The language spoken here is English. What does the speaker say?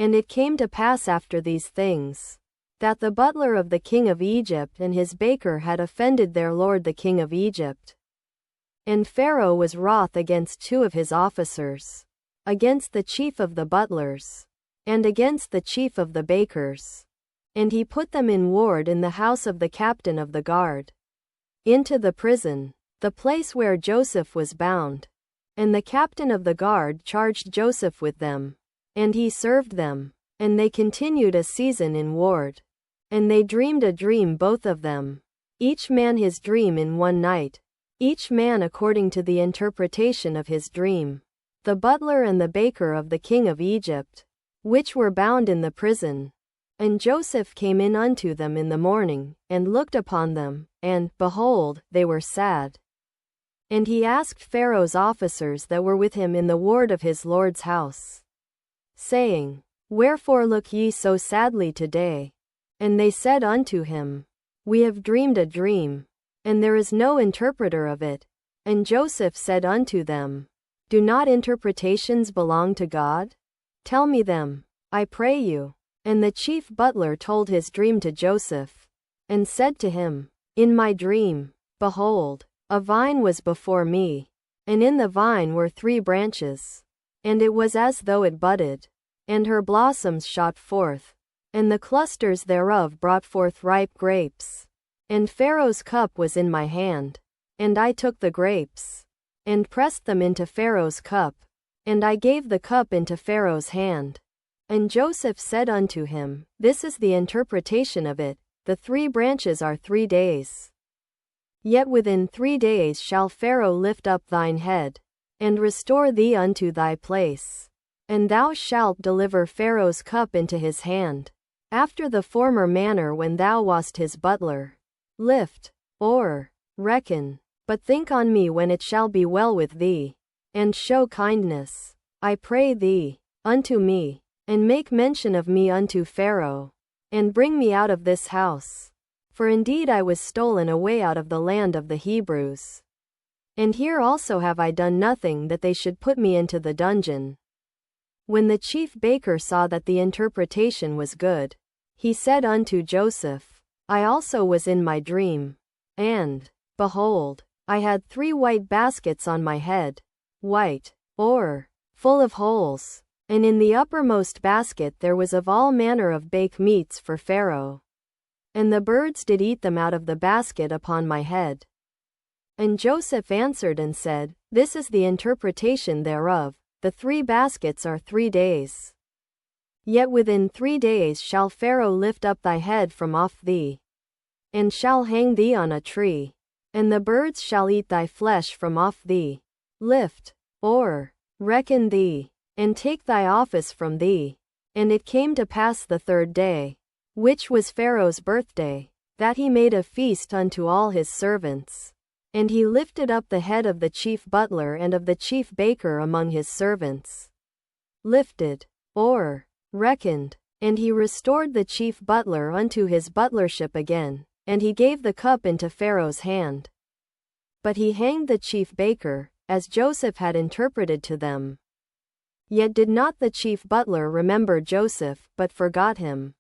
And it came to pass after these things, that the butler of the king of Egypt and his baker had offended their lord the king of Egypt. And Pharaoh was wroth against two of his officers, against the chief of the butlers, and against the chief of the bakers. And he put them in ward in the house of the captain of the guard, into the prison, the place where Joseph was bound. And the captain of the guard charged Joseph with them, and he served them. And they continued a season in ward. And they dreamed a dream both of them, each man his dream in one night, each man according to the interpretation of his dream. The butler and the baker of the king of Egypt, which were bound in the prison. And Joseph came in unto them in the morning, and looked upon them, and, behold, they were sad. And he asked Pharaoh's officers that were with him in the ward of his lord's house, saying, Wherefore look ye so sadly today? And they said unto him, We have dreamed a dream, and there is no interpreter of it. And Joseph said unto them, Do not interpretations belong to God? Tell me them, I pray you. And the chief butler told his dream to Joseph, and said to him, In my dream, behold, a vine was before me, and in the vine were 3 branches, and it was as though it budded, and her blossoms shot forth, and the clusters thereof brought forth ripe grapes. And Pharaoh's cup was in my hand, and I took the grapes, and pressed them into Pharaoh's cup, and I gave the cup into Pharaoh's hand. And Joseph said unto him, This is the interpretation of it, the 3 branches are 3 days. Yet within 3 days shall Pharaoh lift up thine head, and restore thee unto thy place. And thou shalt deliver Pharaoh's cup into his hand, after the former manner when thou wast his butler. Lift, or reckon, but think on me when it shall be well with thee, and show kindness, I pray thee, unto me, and make mention of me unto Pharaoh, and bring me out of this house. For indeed I was stolen away out of the land of the Hebrews. And here also have I done nothing that they should put me into the dungeon. When the chief baker saw that the interpretation was good, he said unto Joseph, I also was in my dream, and, behold, I had 3 white baskets on my head, white, or, full of holes, and in the uppermost basket there was of all manner of baked meats for Pharaoh. And the birds did eat them out of the basket upon my head. And Joseph answered and said, This is the interpretation thereof, the 3 baskets are 3 days. Yet within 3 days shall Pharaoh lift up thy head from off thee, and shall hang thee on a tree, and the birds shall eat thy flesh from off thee. Lift, or reckon thee, and take thy office from thee. And it came to pass the 3rd day, which was Pharaoh's birthday, that he made a feast unto all his servants. And he lifted up the head of the chief butler and of the chief baker among his servants. Lifted, or reckoned, and he restored the chief butler unto his butlership again, and he gave the cup into Pharaoh's hand. But he hanged the chief baker, as Joseph had interpreted to them. Yet did not the chief butler remember Joseph, but forgot him.